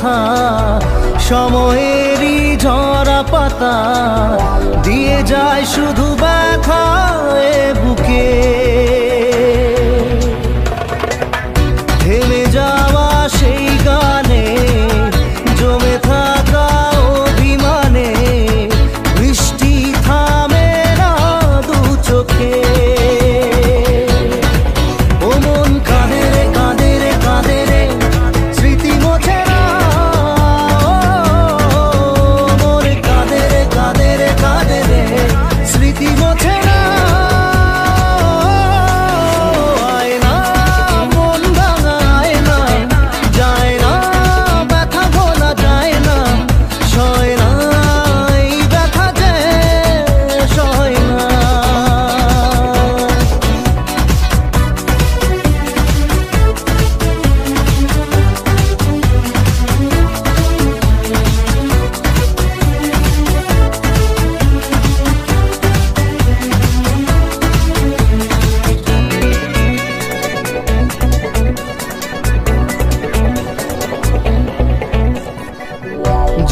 কথা সময়েরই ঝরা পাতা দিয়ে যায় শুধু ব্যথা এ বুকে থেমে যাওয়া সেই গানে জমে থাকা অভিমানে বৃষ্টি থামে না দু চোখে ও মন কাঁদে রে কাঁদে রে কাঁদে রে স্মৃতি মোছে না মন কাঁদে রে কাঁদে রে কাঁদে রে স্মৃতি মোছে না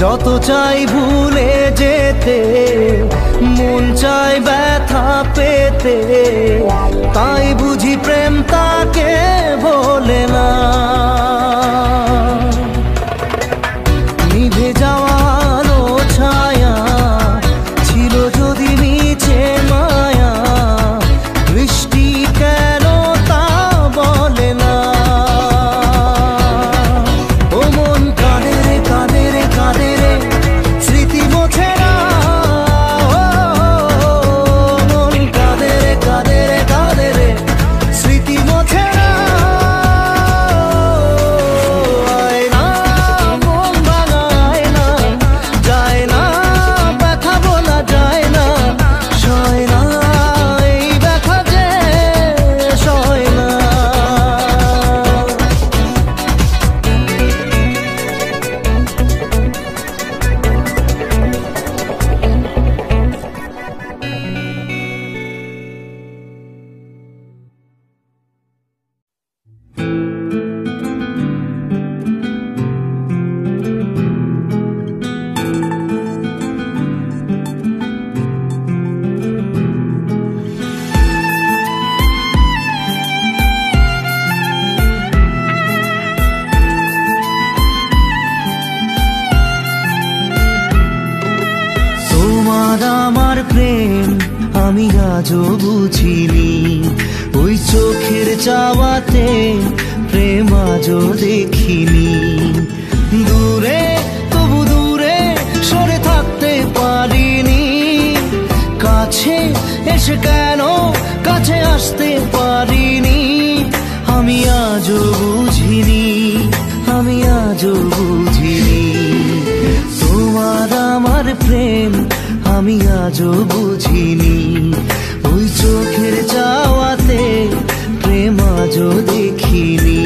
যত চাই ভুলে যেতে মন চাই ব্যথা পেতে তাই বুঝি প্রেম তাকে বলে না নিভে যাওয়া আলো ছায়া ছিল যদি নিচে মায়া বৃষ্টি কেন তা বলে না ও মন কাঁদে রে কাঁদে রে কাঁদে রে স্মৃতি মোছে না মন কাঁদে রে কাঁদে রে কাঁদে রে স্মৃতি মোছে না আয় না মন ভাঙায় না যায় না ব্যথা বলা যায় না সয় না এই ব্যথা যে সয় না তোমার আমার প্রেম আমি আজও বুঝিনি ওই চোখের চাওয়াতে প্রেম আজও দেখিনি দূরে তবু দূরে সরে থাকতে পারিনি কাছে এসে কেন কাছে আসতে পারিনি আমি আজও বুঝিনি আমি আজও বুঝিনি তোমার আমার প্রেম আমি আজও বুঝিনি ওই চোখের চাওয়াতে প্রেম আজও দেখিনি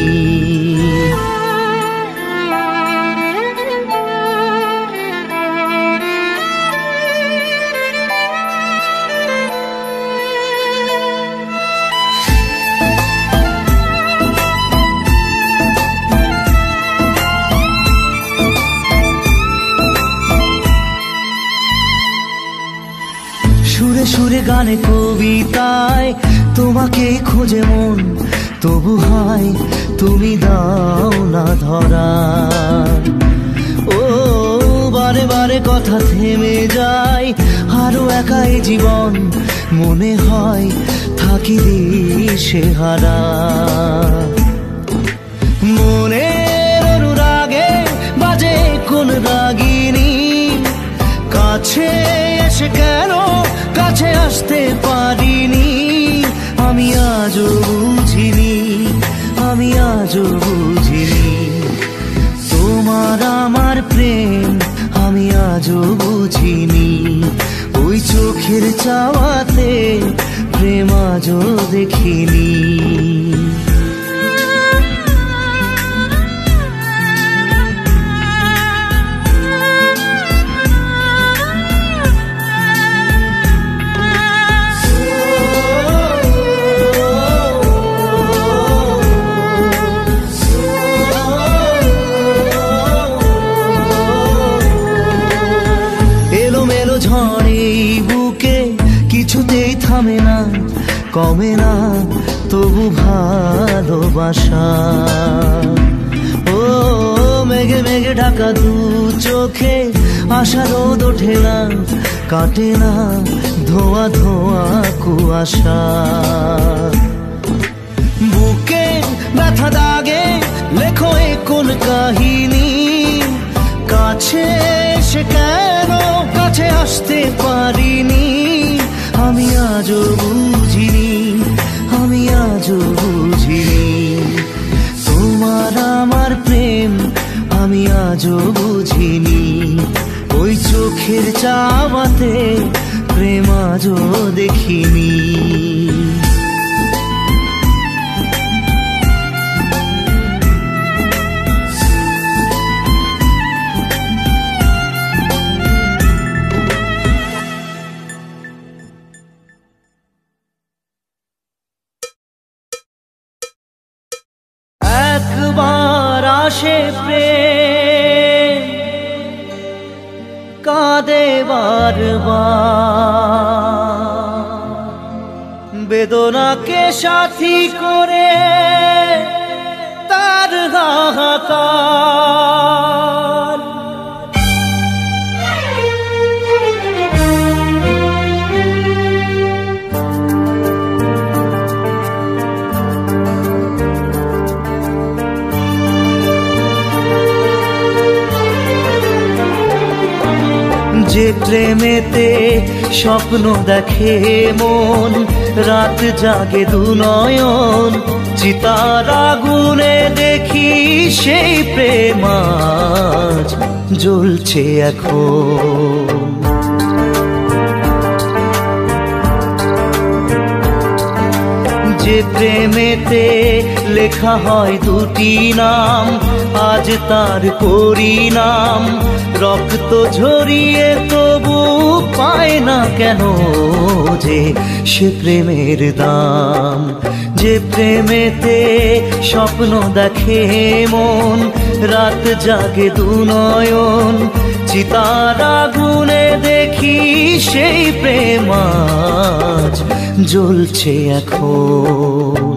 সুরে সুরে গানে কবিতায় তোমাকে খোঁজে মন তবু হয় তুমি দাও না ধরা ও বারে বারে কথা থেমে যায় আরো একাই জীবন মনে হয় থাকি দিশে হারা মনের অনুরাগে বাজে কোন রাগিনী কাছে এসে কেন কাছে আসতে পারিনি আমি আজও বুঝিনি আমি আজও বুঝিনি তোমার আমার প্রেম আমি আজও বুঝিনি ওই চোখের চাওয়াতে প্রেম আজও দেখিনি এই বুকে কিছুতেই থামে না, কমে না তবু ভালোবাসা। ও মেঘে মেঘে ঢাকা দু চোখে আশা রোদ ওঠে না, কাটে না ধোয়া ধোয়া কুয়াশা। বুকে ব্যথা দাগে লেখো এ কোন কাহিনী, কাছে এসে কেন কাছে আসতে পারিনি। আমি আজও বুঝিনি, আমি আজও বুঝিনি তোমার আমার প্রেম, আমি আজও বুঝিনি। ওই চোখের চাওয়াতে প্রেম আজও দেখিনি। একবার আসে প্রেম কাঁদে বারবার, বেদনাকে সাথী করে তার হাহাকার। যে প্রেমেতে স্বপ্ন দেখে মন, রাত জাগে দু নয়ন, চিতার আগুনে দেখি সেই প্রেম আজ জ্বলছে এখন। যে প্রেমেতে লেখা হয় দুটি নাম, আজ তার পরিণাম রক্ত ঝরিয়ে তবু পায় না কেন যে সে প্রেমের দাম। যে প্রেমেতে স্বপ্ন দেখে মন, রাত জাগে দু নয়ন, চিতার আগুনে দেখি সেই প্রেম আজ জ্বলছে এখন।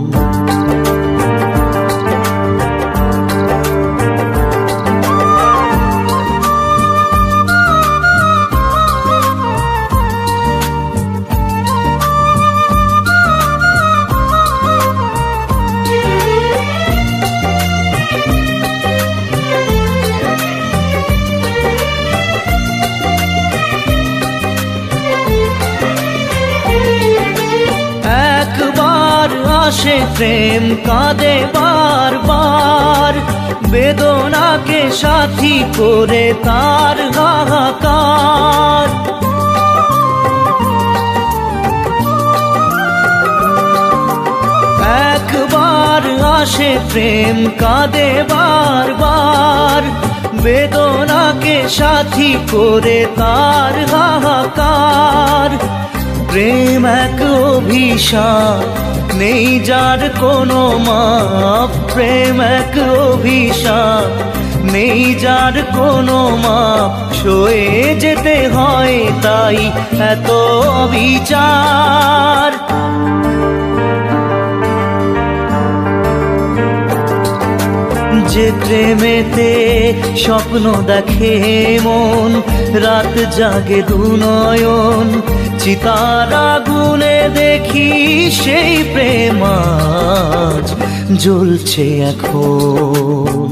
আসে প্রেম কাঁদে বারবার, বেদনাকে সাথী করে তার হাহাকার। একবার আসে প্রেম কাঁদে বারবার, বেদনাকে সাথী করে তার হাহাকার। প্রেম এক অভিশাপ নেই যার কোনো মাপ, প্রেম এক অভিশাপ নেই যার কোনো মাপ, সয়ে যেতে হয় তাই এত বিচার। যে প্রেমেতে স্বপ্ন দেখে মন, রাত জাগে দু নয়ন, চিতার আগুনে দেখি সেই প্রেম আজ জ্বলছে এখন।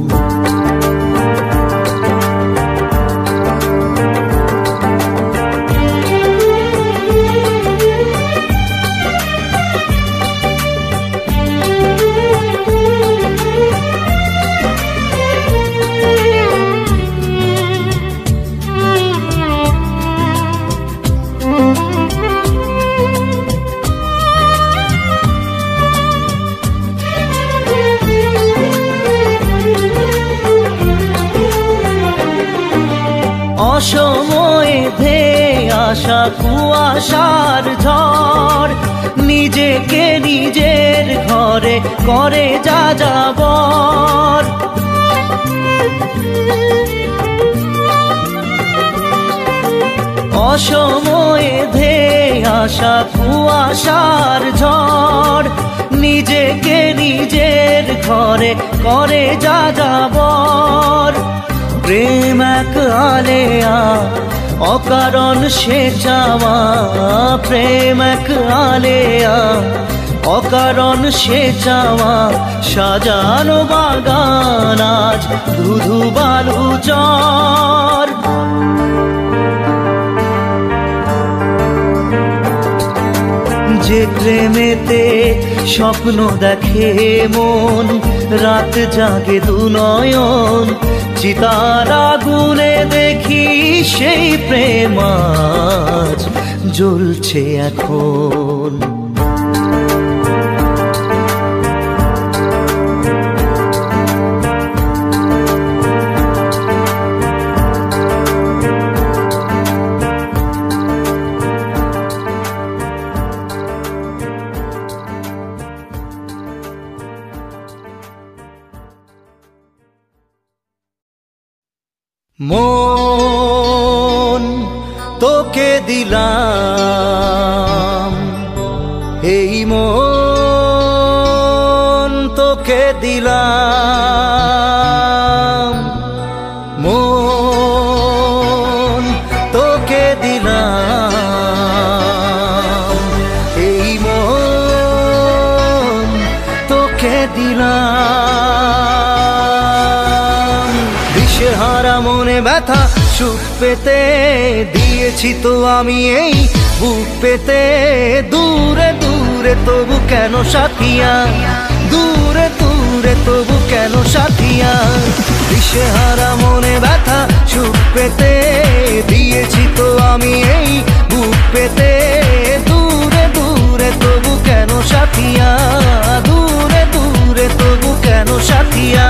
অসময়ে ধেয়ে আসা কুয়াশার ঝড়, নিজেকে নিজের ঘরে করে যা যাবর। অসময়ে ধেয়ে আসা কুয়াশার ঝড়, নিজেকে নিজের ঘরে করে যা যাবর। প্রেম এক আলেয়া অকারণ সে চাওয়া, প্রেম এক আলেয়া অকারণ সে চাওয়া। সাজানো বাগান আজ ধুধু বালু চর। যে প্রেমেতে স্বপ্ন দেখে মন, রাত জাগে দু নয়ন, চিতার আগুনে দেখি সেই প্রেম আজ জ্বলছে এখন। মন তোকে দিলাম, এই মন তোকে দিলাম, মন তোকে দিলাম, এই মন তোকে দিলাম। দিশেহারা মনে ব্যথা সুখ পেতে দিয়েছি তো আমি এই বুক পেতে। দূরে দূরে তবু কেন সাথিয়া, দূরে দূরে তবু কেন সাথিয়া। দিশেহারা মনে ব্যথা সুখ পেতে দিয়েছি তো আমি এই বুক পেতে। দূরে দূরে তবু কেন সাথিয়া, দূরে দূরে তবু কেন সাথিয়া।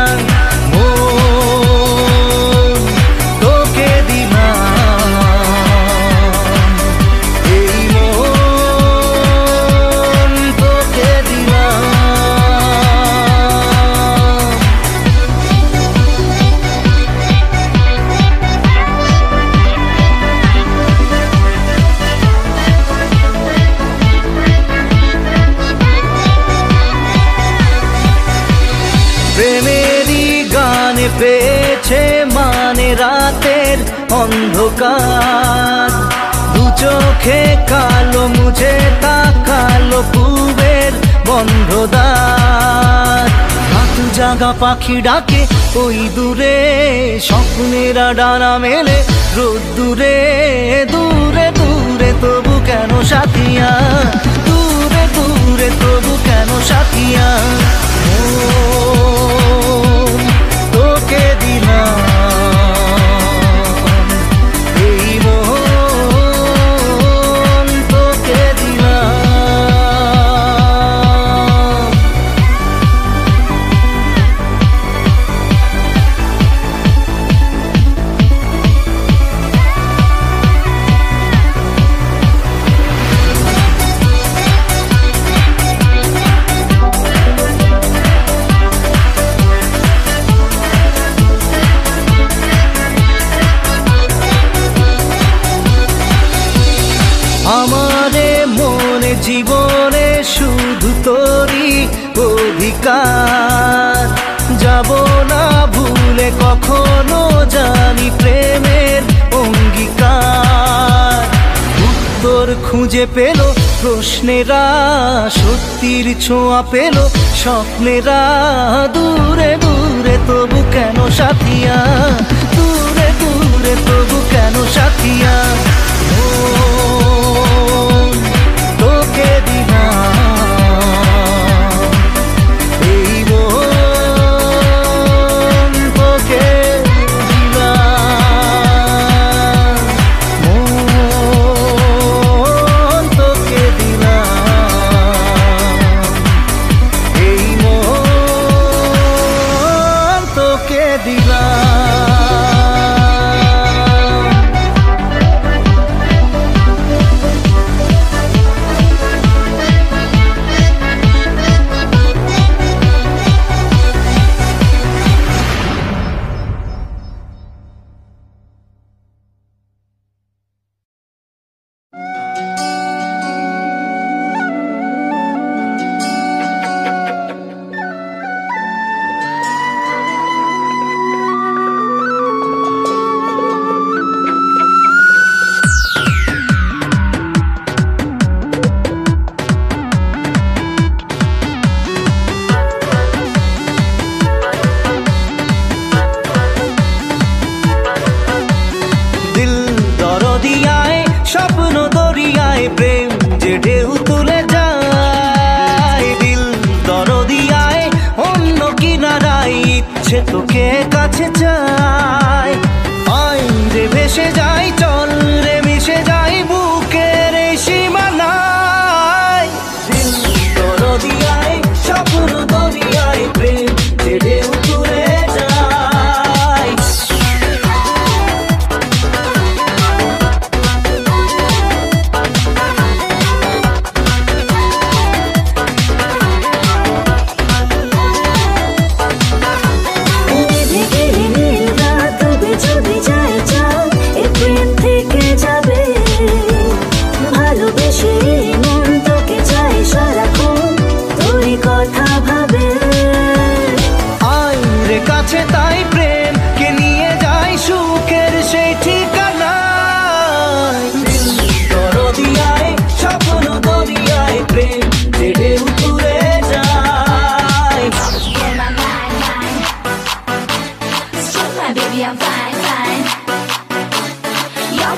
প্রেমেরই গানে পেয়েছে মানে রাতের অন্ধকার। দু চোখে কালো মুঝে তাকালো পূবের বন্ধ দ্বার। হাত জাগা পাখি ডাকে ওই দূরে, স্বপ্নেরা ডানা মেলে রোদ্দুরে। দূরে দূরে তবু কেন সাথিয়া, দূরে দূরে তবু কেন সাথিয়া। তোকে দিলাম, এই মন তোকে দিলাম। আমারে মনে জীবনে শুধু তোরই অধিকার। যাব না ভুলে কখনো জানি প্রেমের অঙ্গীকার। উত্তর খুঁজে পেল প্রশ্নেরা, সত্যির ছোঁয়া পেল স্বপ্নেরা। দূরে দূরে তবু কেন সাথিয়া, দূরে দূরে তবু কেন সাথিয়া। তোকে দিলাম, এই মন তোকে দিলাম, মন তোকে দিলাম, এই মন তোকে দিলাম।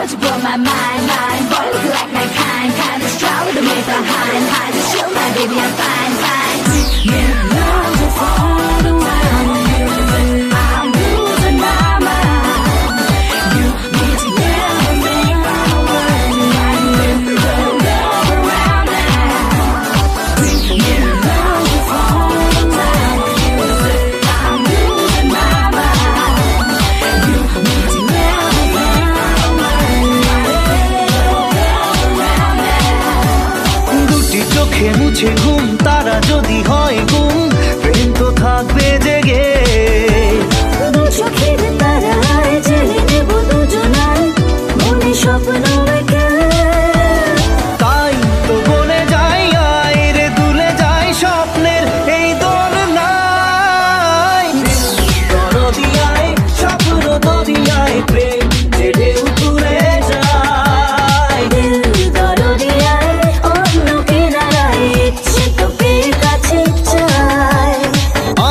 what you blow my mind. Boy, look like my kind of strong with the way behind. Just chill, my baby, I'm fine. You know you fall around. I'm losing my mind. You need to never make my word. Love around now. You know you fall around. I'm losing my mind. You need to never make my word. দুটি চোখে মুছে ঘুম, তারা যদি হয় গুম, প্রেম তো থাকবে জেগে। দু চোখের তারায় জেলে নেব দুজনায়, মনে স্বপ্ন এঁকে। তাই তো বলে যাই, আয় রে দুলে যাই স্বপ্নের এই দোলনায়। দরদিয়ায় স্বপ্ন দরিয়ায় প্রেম যে ঢেউ তুলে যায়। দিল দরদিয়ায় অন্য কিনারায়, ইচ্ছে তোকে কাছে চায়।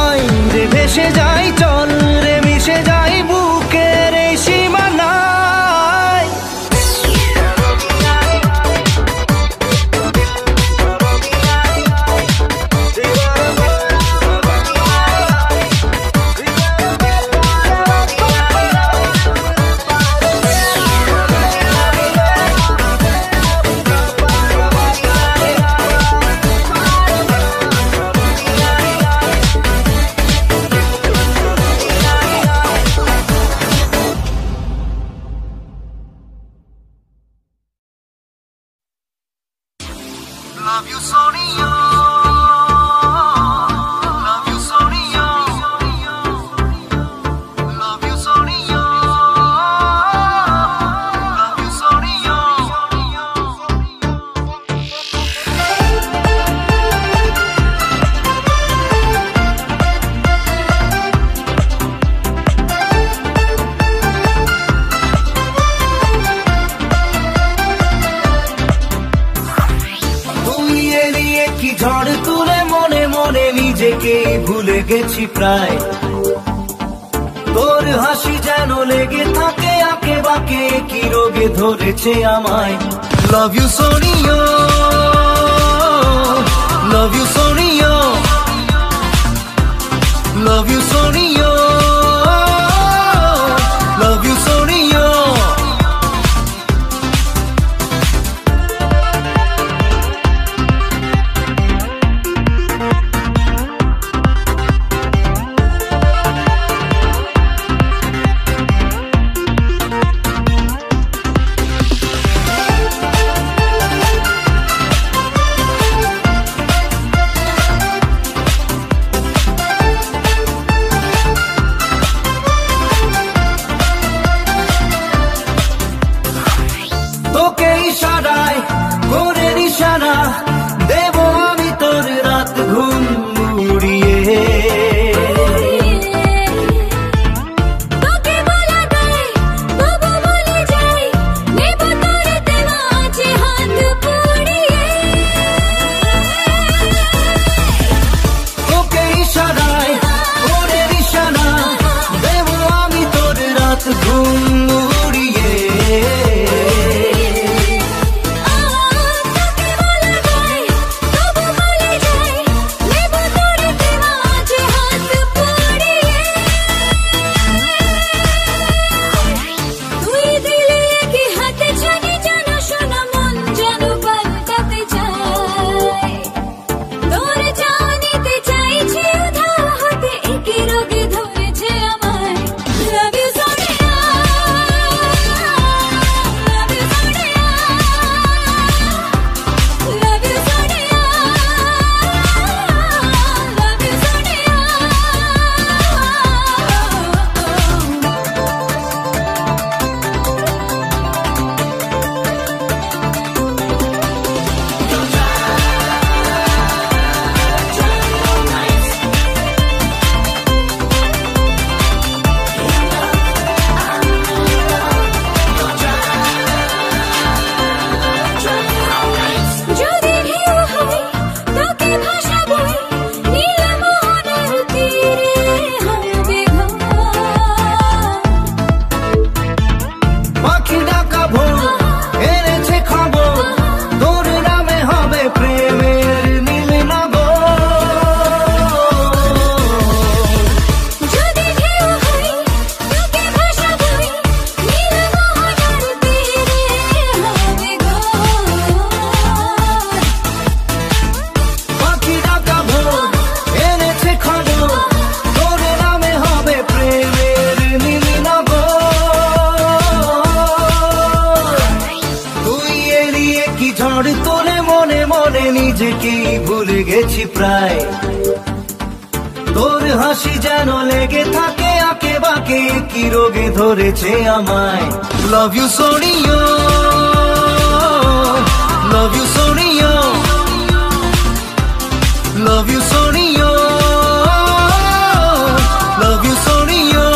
আয় রে ভেসে যাই, চল রে মিশে যাই বুকের এই সীমানায়। Love you, Sonia. Love you, Sonia. Love you, Sonia. Love you, Sonia. তুই এড়িয়ে কি ঝড় তুলে মনে মনে নিজেকে ভুলে গেছি প্রায়। তোর হাসি যেন লেগে থাকে আঁকে বাঁকে, কি রোগে ধরেছে আমায়। Love you Sonia, love you Sonia, love you Sonia, love you Sonia. তোকে ইশারায় করে নিশানা দেব আমি তোর রাত ঘুম উড়িয়ে। তোকে বলা দেয় তবু বলে যাই, নেব তোর দেওয়া আছে হাত পুড়িয়ে। তোকে ইশারায় করে নিশানা দেব আমি তোর রাত ঘুম উড়িয়ে। ঝড় তোলে মনে মনে নিজেকেই ভুলে গেছি প্রায় তোর হাসি যেন লেগে থাকে আঁকে বাঁকে কি রোগে ধরেছে আমায় love you Sonia love you Sonia love you Sonia love you Sonia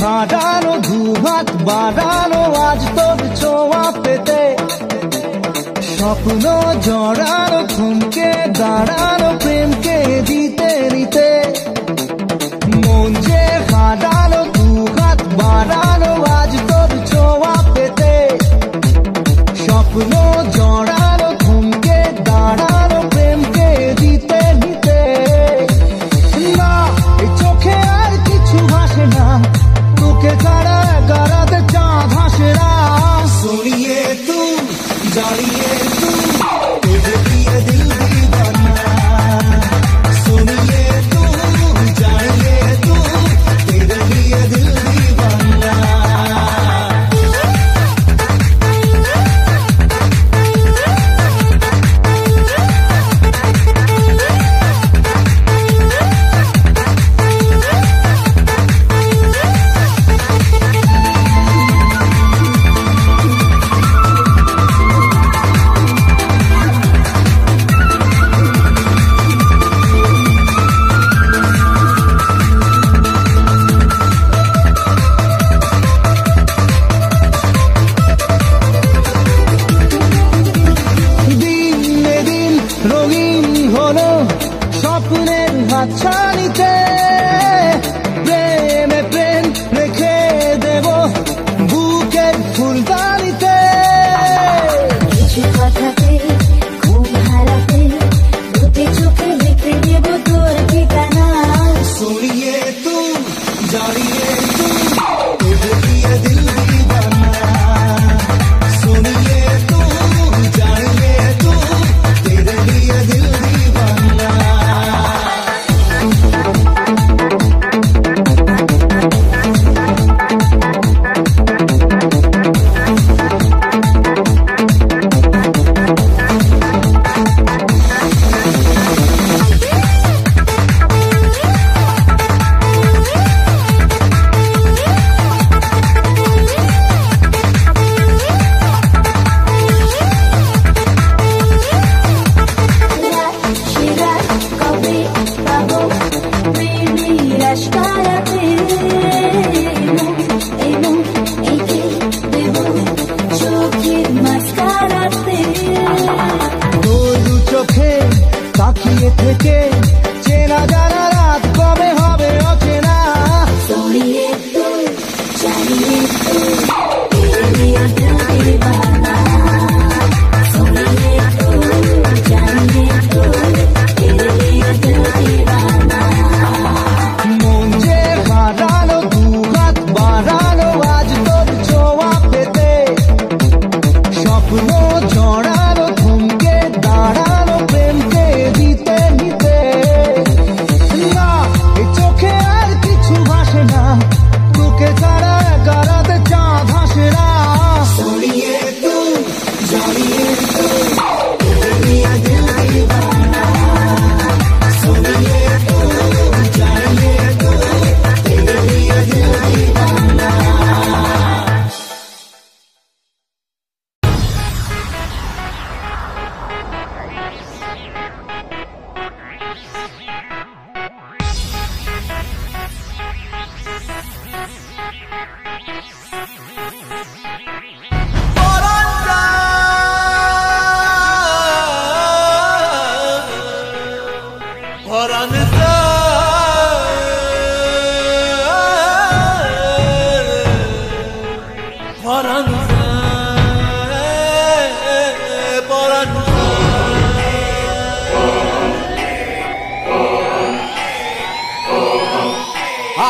হারানো দুহাত বাড়ানো আজ তোর ছোঁয়া পেতে স্বপ্ন জড়ানো থমকে দাঁড়ানো প্রেমকে দিতে নিতে মন যে হারানো দুহাত বাড়ানো আজ তোর ছোঁয়া পেতে স্বপ্ন জড়ানো থমকে দাঁড়ানো প্রেমকে দিতে নিতে না এই চোখে আর কিছু ভাসে না তোকে ছাড়া গারাতে চাঁদ হাসে না सुनिए तू जानिए तू तुझे दिए दिल दीवाना सुनिए तू जानिए तू तेरे लिए दिल दीवाना স্বপ্নের হাতছানিতে প্রেমে প্রেম রেখে দেব বুকের ফুলদানিতে কিছু কথাতে খুব হারাতে দুটি চোখে লিখে দেব তোর ঠিকানা सुनिए तू जानिए तू तुझे दिए दिल दीवाना सुनिए तू जानिए तू तेरे लिए दिल दीवाना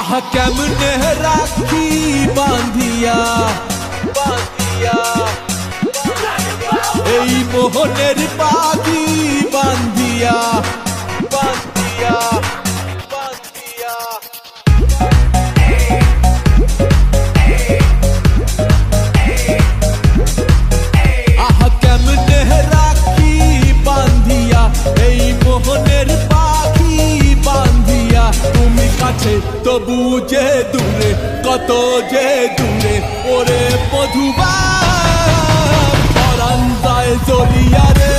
আহা কেমনে রাখি বাঁধিয়া বাঁধিয়া এই মোহনের পাখি বাঁধিয়া বাঁধিয়া বাঁধিয়া আহা কেমনে রাখি বাঁধিয়া এই মোহনের পাখি বাঁধিয়া তুমি কাছে তবু যে দূরে কত যে দূরে ওরে মধুবা পরাণ যায় জ্বলিয়া রে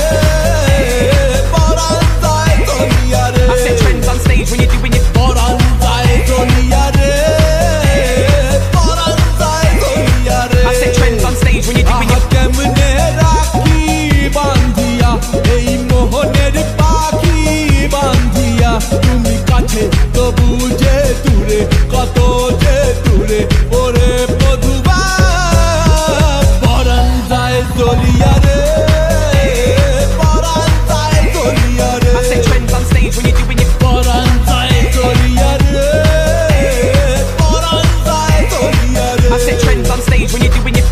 পরাণ যায় জ্বলিয়া রে I set trends on stage when you're doing it. পরাণ যায় জ্বলিয়া রে পরাণ যায় জ্বলিয়া রে I set trends on stage when you're doing আহা it. কেমনে রাখি বাঁধিয়া এই মোহনের পাখি বাঁধিয়া তুমি কাছে তবু যে দূরে কত যে দূরে ওরে মধুবা পরাণ যায় জ্বলিয়া রে পরাণ যায় জ্বলিয়া রে I set trends on stage when you're doing it. পরাণ যায় জ্বলিয়া রে পরাণ যায় জ্বলিয়া রে I set trends on stage when you're doing it.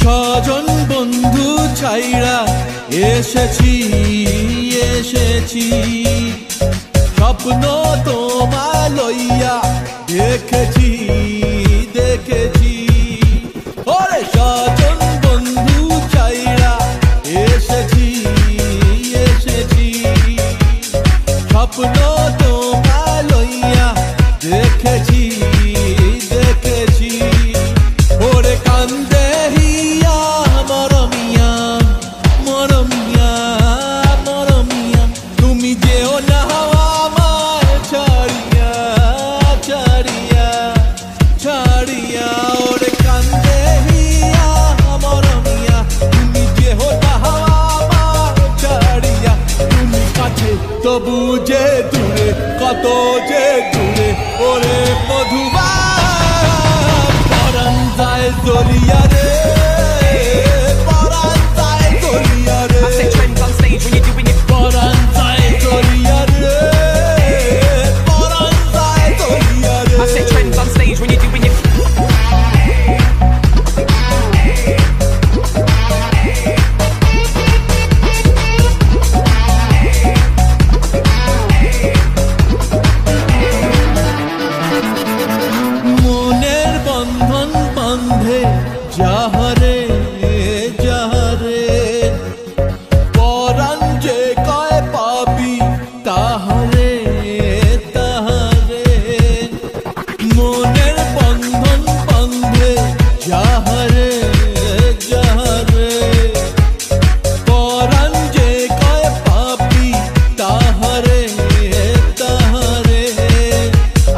স্বজন বন্ধু ছাইরা এসেছি এসেছি স্বপ্ন তোমায় লইয়া দেখেছি দেখেছি ওরে স্বজন বন্ধু ছাইরা এসেছি এসেছি স্বপ্ন তোমায় লইয়া দেখেছি দেখেছি ওরে কান্দে হিয়া মরমিয়া মরমিয়া মরমিয়া তুমি যেও না আমায় ছাড়িয়া ছাড়িয়া ছাড়িয়া ওরে কান্দে হিয়া মরমিয়া তুমি যেও না আমায় ছাড়িয়া তুমি কাছে তবু যে দূরে কত যে দূরে ওরে মধুবা পরাণ যায় জ্বলিয়া রে পরাণ যায় জ্বলিয়া রে I set trends on stage when you're doing it. পরাণ যায় জ্বলিয়া রে পরাণ যায় জ্বলিয়া রে I set trends on stage when you're doing it. মনের বন্ধন বন্ধে যাহারে যাহারে পরাণ যে কয় পাবি তাহারে তাহারে মনের বন্ধন বন্ধে যাহারে যাহারে পরাণ যে কয় পাবি তাহারে তাহারে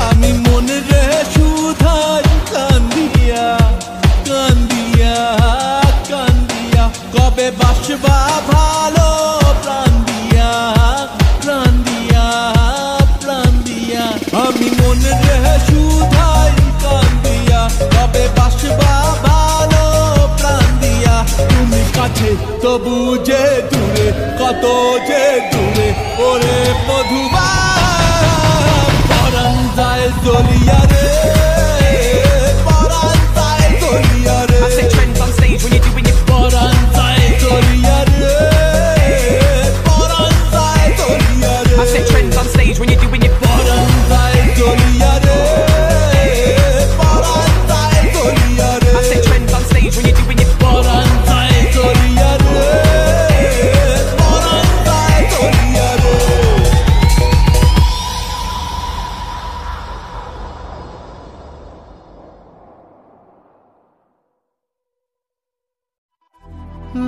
আমি মনে রে সুধাই কান্দিয়া কান্দিয়া কান্দিয়া কবে বাসবা ভালো প্রাণ দিয়া প্রাণ দিয়া প্রাণ দিয়া আমি মনে রে সুধাই কান্দিয়া কবে বাসবা ভালো প্রাণ দিয়া তুমি কাছে তবু যে দূরে কত যে দূরে ওরে মধুবা পরাণ যায় জ্বলিয়া রে পরাণ যায় জ্বলিয়া রে I set trends on stage when you're doing it. পরাণ যায় জ্বলিয়া রে পরাণ যায় জ্বলিয়া রে I set trends on stage when you're doing it. পরাণ যায় জ্বলিয়া রে পরাণ যায় জ্বলিয়া রে I set trends on stage when you're doing it. পরাণ যায় জ্বলিয়া রে পরাণ যায় জ্বলিয়া রে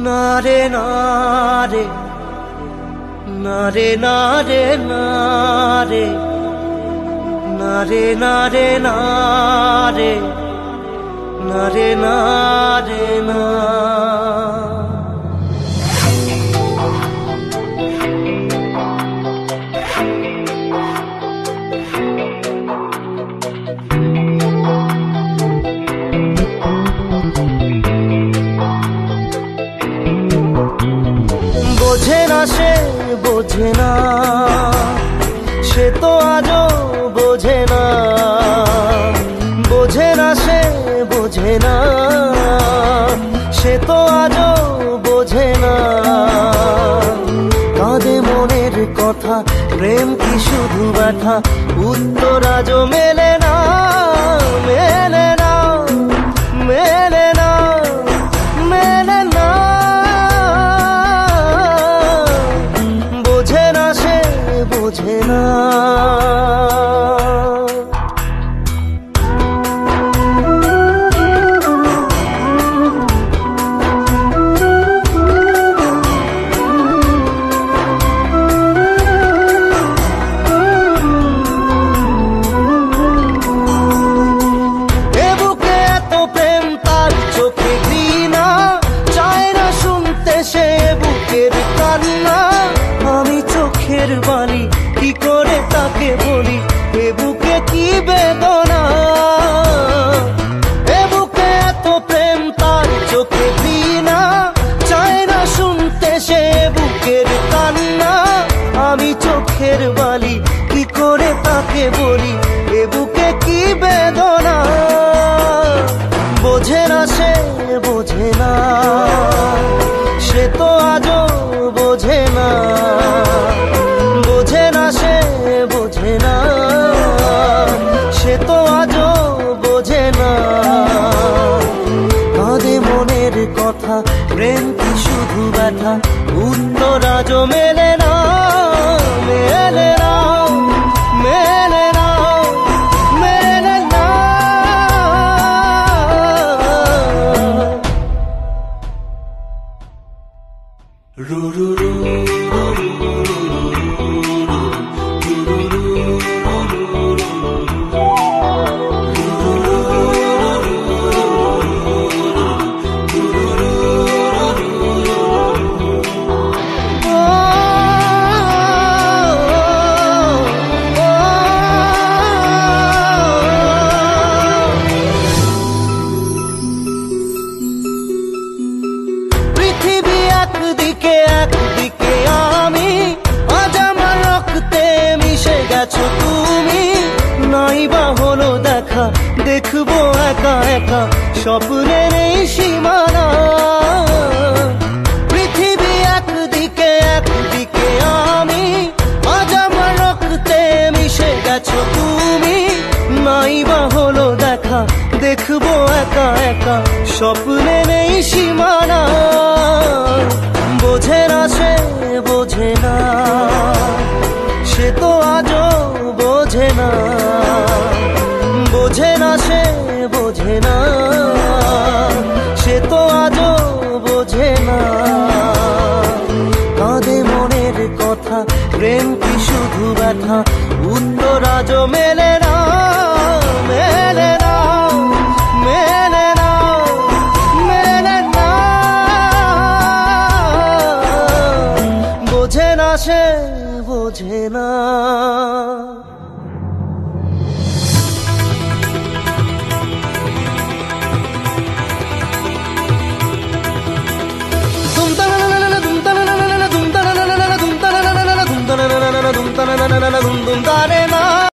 নারে নারে নারে নারে নারে নারে নারে নারে নারে নারে না বোঝে না, সে তো আজও বোঝে না, বোঝে না সে বোঝে না, সে তো আজও বোঝে না। কাঁদে মনের কথা, প্রেম কি শুধু ব্যথা, উত্তর আজও মেলে না, মেলে না, মেলে না, মেলে না। বোঝে না সে বোঝে না। বালি কি করে তাকে বলি, এ বুকে কি বেদনা, এ বুকে এত প্রেম তার চোখে ঘৃণা, চায় না শুনতে সে বুকের কান্না। আমি চোখের বালি কি করে তাকে বলি, এ বুকে কি বেদনা। বোঝে না সে বোঝে না, সে তো আজও বোঝে না, বোঝে না সে বোঝে না, সে তো আজও বোঝে না। কাঁদে মনের কথা, প্রেম কি শুধু ব্যথা, উত্তর আজও মেলে না, মেলে না, মেলে না, মেলে না। রু রু রু দেখবো একা একা স্বপ্নের এই সীমানা। পৃথিবী একদিকে একদিকে আমি, আজ আমার রক্তে মিশে গেছো তুমি। নাই বা হলো দেখা, দেখবো একা একা স্বপ্নের এই সীমানা। বোঝে না সে বোঝে না, সে তো আজও বোঝে না, বোঝে না সে বোঝে না, সে তো আজও বোঝে না। কাঁদে মনের কথা, প্রেম কি শুধু ব্যথা, উত্তর আজও মেলে না, মেলে না, মেলে না, মেলে না। বোঝে না সে বোঝে না।